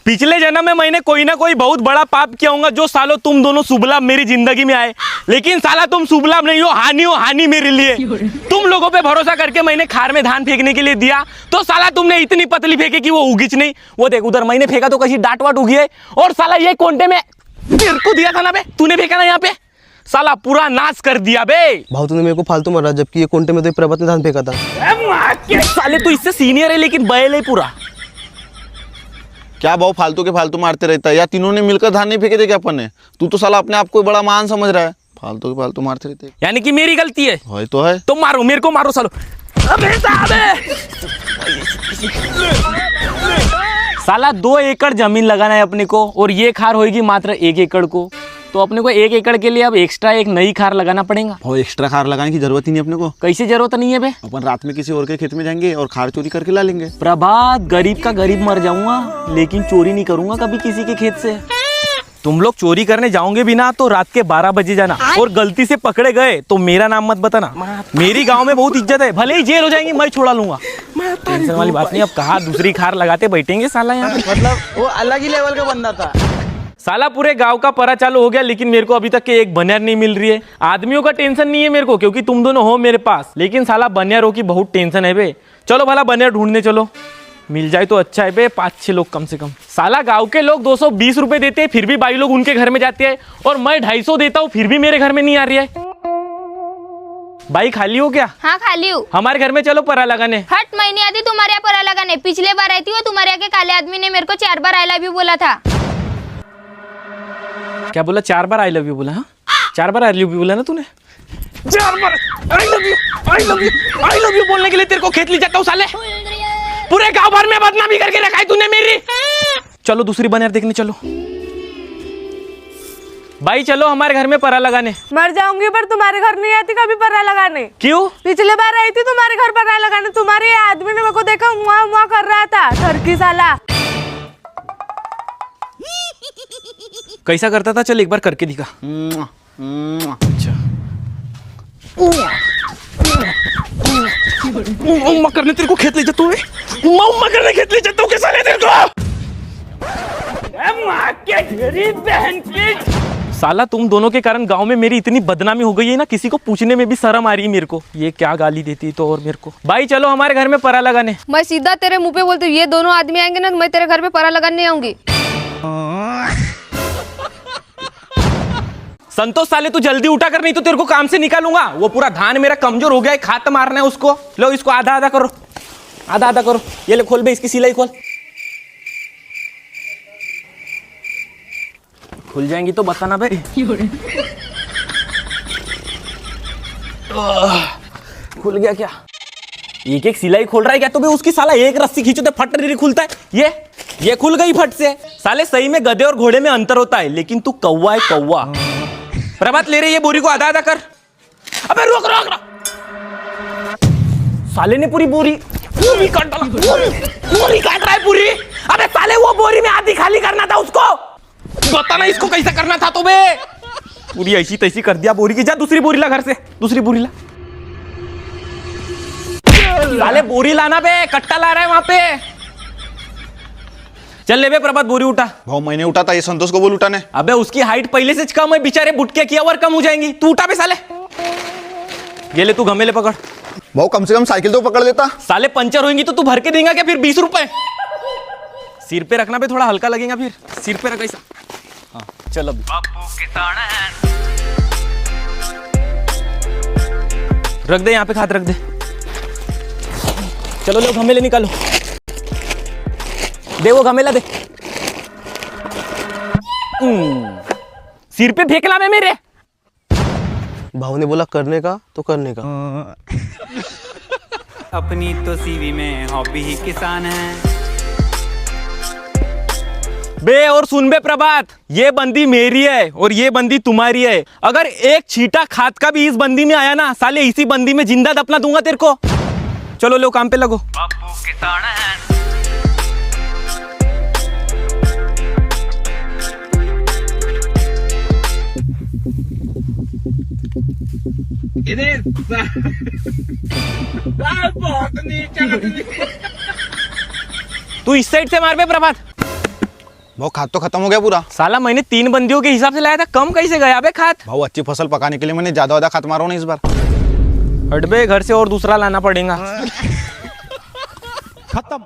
पिछले जन्म में मैंने कोई ना कोई बहुत बड़ा पाप किया होगा जो सालों तुम दोनों शुभ लाभ मेरी जिंदगी में आए, लेकिन साला तुम शुभ लाभ नहीं हो हानि मेरे लिए। तुम लोगों पे भरोसा करके मैंने खार में धान फेंकने के लिए दिया तो साला तुमने इतनी पतली फेंकी कि वो उगीच नहीं। वो देख उधर मैंने फेंका तो कहीं डांट वाट उगी है, और साला ये कोंटे में तेरे को दिया था ना बे, तूने फेंका ना यहाँ पे, साला पूरा नाश कर दिया बे। भाव तूने मेरे को फालतू मारा, जबकि ये कोंटे में तो प्रभात ने धान फेंका था। साले तू इससे सीनियर है लेकिन बैल है पूरा। क्या भाव फालतू के फालतू मारते रहता है, या तीनों ने मिलकर धान नहीं फेंके थे क्या अपन ने? तू तो साला अपने आप को बड़ा महान समझ रहा है, फालतू के फालतू मारते रहते। यानी कि मेरी गलती है? तो है तो मारो, मेरे को मारो सालो। अबे साला 2 एकड़ जमीन लगाना है अपने को, और ये खार होगी मात्र 1 एकड़ को, तो अपने को 1 एकड़ के लिए अब एक्स्ट्रा एक नई खार लगाना पड़ेगा। और एक्स्ट्रा खार लगाने की जरूरत ही नहीं अपने को। कैसे जरूरत नहीं है बे? अपन रात में किसी और के खेत में जाएंगे और खार चोरी करके ला लेंगे। प्रभात, गरीब का गरीब मर जाऊंगा लेकिन चोरी नहीं करूंगा कभी किसी के खेत से। तुम लोग चोरी करने जाओगे भी ना तो रात के 12 बजे जाना, और गलती से पकड़े गए तो मेरा नाम मत बताना। मेरी गांव में बहुत इज्जत है, भले ही जेल हो जाएंगी मैं छुड़ा लूंगा, टेंशन वाली बात नहीं। अब कहाँ दूसरी खार लगाते बैठेंगे साला यहाँ पे। मतलब वो अलग ही लेवल का बंदा था। साला पूरे गांव का परा चालू हो गया, लेकिन मेरे को अभी तक के एक बनियार नहीं मिल रही है। आदमियों का टेंशन नहीं है मेरे को क्योंकि तुम दोनों हो मेरे पास, लेकिन साला बनियारों की बहुत टेंशन है बे। चलो भला बनियार ढूंढने चलो, मिल जाए तो अच्छा है बे, 5-6 लोग कम से कम। साला गांव के लोग 220 रुपए देते हैं फिर भी बाई लोग उनके घर में जाते हैं, और मैं 250 देता हूँ फिर भी मेरे घर में नहीं आ रही है। बाई खाली हो क्या? हाँ खाली हूँ। हमारे घर में चलो परा लगाने। हट, मैं नहीं आती तुम्हारे यहाँ परा लगाने। पिछले बार आई थी वो तुम्हारे यहाँ के काले आदमी ने मेरे को 4 बार आई लव यू बोला था। क्या बोला? 4 बार आई लव यू बोला? हाँ 4 बार आई लव यू बोला ना तूने? 4 बार I love you, I love you, I love you बोलने के लिए तेरे को खेत ले जाता हूँ साले। पूरे गांव भर में बदनामी करके रखा है तूने मेरी। चलो दूसरी बनियार देखने चलो। भाई चलो हमारे घर में परा लगाने। मर जाऊंगी पर तुम्हारे घर नहीं आती कभी परा लगाने। क्यों? पिछले बार आई थी तुम्हारे घर परा लगाने, तुम्हारे आदमी ने मेरे को देखा मुआ मुआ कर रहा था, ठरकी साला। कैसा करता था? चल एक बार करके दिखा। अच्छा उम्मा करने तेरे को खेत ले जाता हूँ, उम्मा करने खेत ले जाता हूँ कैसा ले तेरे को? माँ के गरीब बहन की साला, तुम दोनों के कारण गांव में मेरी इतनी बदनामी हो गई है ना, किसी को पूछने में भी शर्म आ रही है मेरे को। ये क्या गाली देती तो और मेरे को। भाई चलो हमारे घर में परा लगाने। मैं सीधा तेरे मुंह पे बोलती हूँ, ये दोनों आदमी आएंगे ना तो मैं तेरे घर पे परा लगाने आऊंगी। संतोष साले तू जल्दी उठा कर, नहीं तो तेरे को काम से निकालूंगा। वो पूरा धान मेरा कमजोर हो गया है, खात मारना है उसको। लो इसको आधा आधा करो, आधा आधा करो। ये ले खोल बे, इसकी सिलाई खोल। खुल जाएंगी तो बताना भाई। खुल गया क्या? एक एक सिलाई खोल रहा है क्या? तो भाई उसकी साला एक रस्सी खींचो तो फट नहीं खुलता है। ये खुल गई फट से। साले सही में गधे और घोड़े में अंतर होता है, लेकिन तू कौवा है कौवा। प्रभात ले रही है बोरी को आधा आधा कर। अबे रोक रोक रोक। साले ने पूरी बोरी काट डाला, बोरी काट रहा है पूरी। अबे साले वो बोरी में आधी खाली करना था उसको, बताना इसको कैसा करना था। तो बे पूरी ऐसी तैसी कर दिया बोरी की। जा दूसरी बोरी ला घर से, दूसरी बोरी ला। साले बोरी लाना बे, कट्टा ला रहा है वहां पे। चल ले बे प्रभात बोरी उठा। भाव मैंने उठाता, ये संतोष को बोल उठाने। अबे उसकी हाइट पहले से कम है, बेचारे बुटके की और कम हो जाएंगी। तू उठा बे साले। ये ले तू घमेले पकड़। भाव कम से कम साइकिल तो पकड़ लेता। साले पंचर होंगी तो तू भर के देगा क्या फिर 20 रुपए? सिर पे रखना पे थोड़ा हल्का लगेगा, फिर सिर पे रख ऐसा। हाँ चल अब रख दे यहाँ पे, खाद रख दे। चलो लो घमेले निकालो, दे वो घमेला दे। सिर पे फेंकला में मेरे। भाव ने बोला करने का तो करने का। अपनी तो सीवी में हॉबी ही किसान है बे। और सुन बे प्रभात, ये बंदी मेरी है और ये बंदी तुम्हारी है। अगर एक छींटा खाद का भी इस बंदी में आया ना, साले इसी बंदी में जिंदा दफना दूंगा तेरे को। चलो लो काम पे लगो। बापू किसान है। तू इस साइड से मार बे प्रभात। भाव खाद तो खत्म हो गया पूरा। साला मैंने 3 बंदियों के हिसाब से लाया था, कम कैसे गया बे खाद? भाव अच्छी फसल पकाने के लिए मैंने ज्यादा वादा खाद मारा ना इस बार। हट बे, घर से और दूसरा लाना पड़ेगा। खत्म।